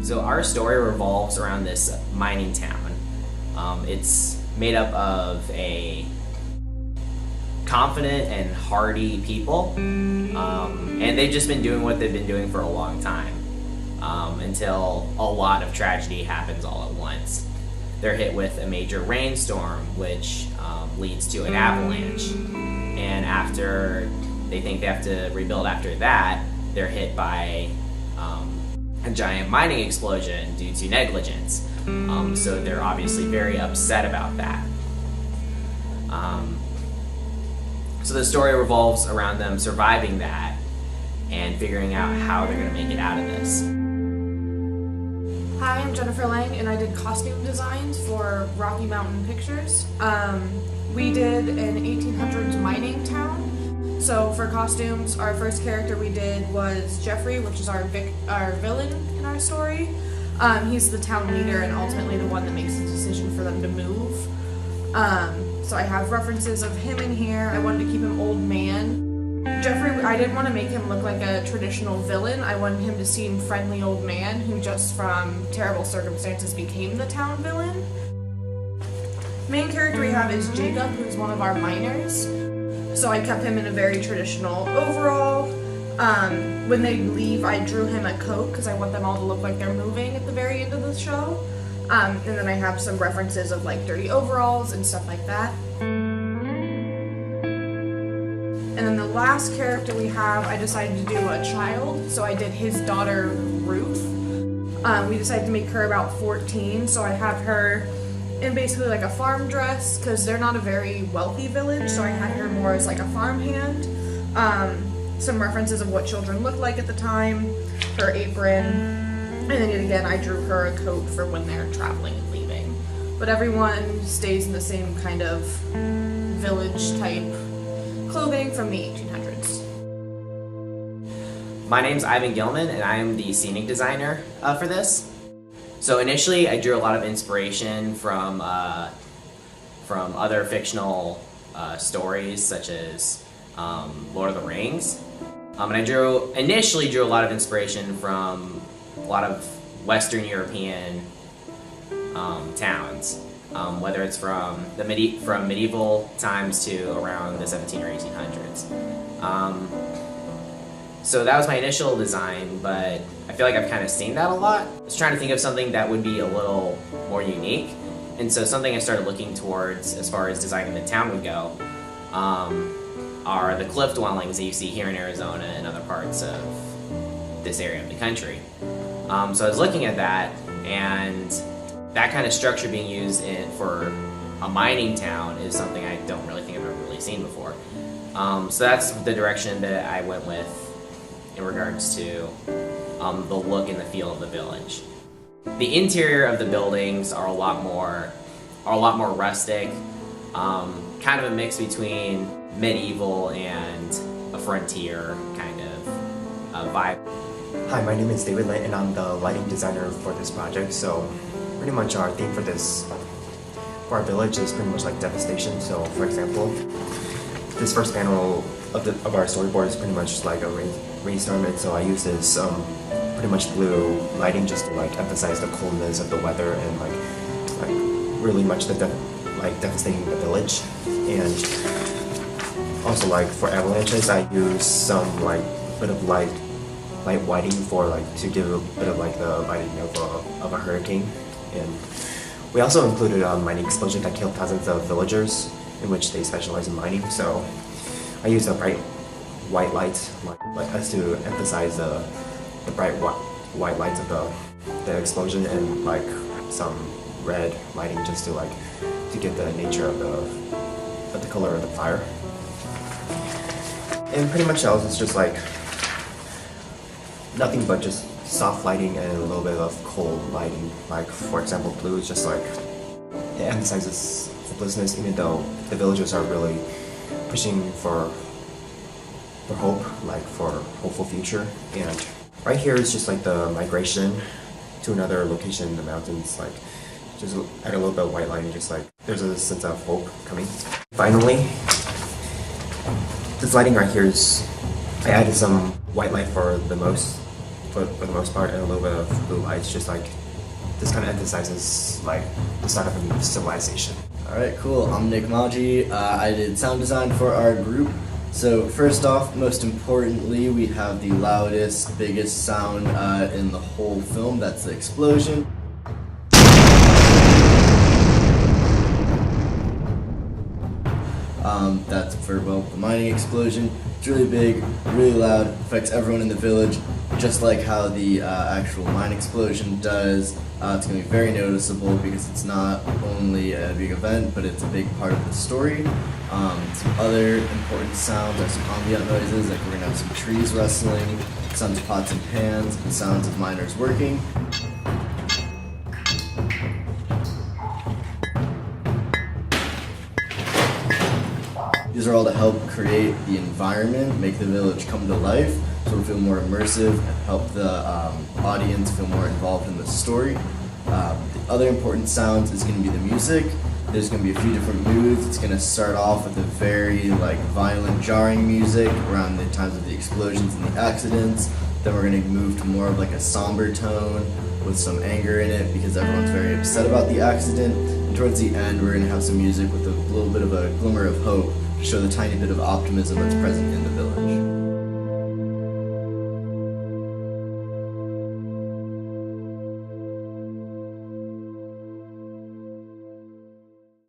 So our story revolves around this mining town. It's made up of a confident and hardy people, and they've just been doing what they've been doing for a long time, until a lot of tragedy happens all at once. They're hit with a major rainstorm, which leads to an avalanche, and after they think they have to rebuild after that, they're hit by a giant mining explosion due to negligence. So they're obviously very upset about that. So the story revolves around them surviving that and figuring out how they're going to make it out of this. Hi, I'm Jennifer Lang, and I did costume designs for Rocky Mountain Pictures. We did an 1800s mining town. So for costumes, our first character we did was Jeffrey, which is our villain in our story. He's the town leader and ultimately the one that makes the decision for them to move. So I have references of him in here. I wanted to keep him old man. Jeffrey, I didn't want to make him look like a traditional villain. I wanted him to seem friendly old man who just from terrible circumstances became the town villain. Main character we have is Jacob, who's one of our miners. So I kept him in a very traditional overall. When they leave, I drew him a coat because I want them all to look like they're moving at the very end of the show. And then I have some references of like dirty overalls and stuff like that. And then the last character we have, I decided to do a child. So I did his daughter, Ruth. We decided to make her about 14, so I have her in basically like a farm dress because they're not a very wealthy village, so I had her more as like a farmhand. Some references of what children looked like at the time, her apron, and then yet again I drew her a coat for when they're traveling and leaving. But everyone stays in the same kind of village type clothing from the 1800s. My name's Ivan Gilman, and I am the scenic designer for this. So initially, I drew a lot of inspiration from other fictional stories, such as Lord of the Rings. And I initially drew a lot of inspiration from a lot of Western European towns, whether it's from medieval times to around the 17 or 1800s. So that was my initial design, but I feel like I've kind of seen that a lot. I was trying to think of something that would be a little more unique, and so something I started looking towards as far as designing the town would go are the cliff dwellings that you see here in Arizona and other parts of this area of the country. So I was looking at that, and that kind of structure being used for a mining town is something I don't really think I've ever really seen before. So that's the direction that I went with in regards to the look and the feel of the village. The interior of the buildings are a lot more rustic, kind of a mix between medieval and a frontier kind of vibe. Hi, my name is David Lin, and I'm the lighting designer for this project. So pretty much our theme for our village is pretty much like devastation. So for example, this first panel of our storyboard is pretty much like a rainstorm, and so I use this pretty much blue lighting just to like emphasize the coldness of the weather and like really much devastating the village. And also like for avalanches, I use some like bit of light whiting for like to give a bit of like the lighting of a hurricane. And we also included a mining explosion that killed thousands of villagers, in which they specialize in mining. So I use a bright white light as to emphasize the bright white lights of the explosion, and like some red lighting just to give the nature of the color of the fire. And pretty much else it's just like nothing but just soft lighting and a little bit of cold lighting. Like for example, blue is just like it emphasizes hopelessness, even though the villagers are really pushing for hope, like for hopeful future. And right here is just like the migration to another location in the mountains, like just add a little bit of white lighting, just like there's a sense of hope coming. Finally, this lighting right here is, I added some white light for but for the most part, and a little bit of blue lights, just like this kind of emphasizes like the start of a new civilization. Alright, cool. I'm Nick Maji. I did sound design for our group. So first off, most importantly, we have the loudest, biggest sound in the whole film. That's the explosion. That's for, well, the mining explosion. It's really big, really loud, affects everyone in the village, just like how the actual mine explosion does. It's going to be very noticeable because it's not only a big event, but it's a big part of the story. Some other important sounds are some ambient noises, like we're going to have some trees rustling, sounds of pots and pans, and sounds of miners working. These are all to help create the environment, make the village come to life, so it'll feel more immersive and help the audience feel more involved in the story. The other important sounds is going to be the music. There's going to be a few different moods. It's going to start off with a very violent, jarring music around the times of the explosions and the accidents. Then we're going to move to more of a somber tone with some anger in it because everyone's very upset about the accident. And towards the end, we're going to have some music with a little bit of a glimmer of hope to show the tiny bit of optimism that's present in the village.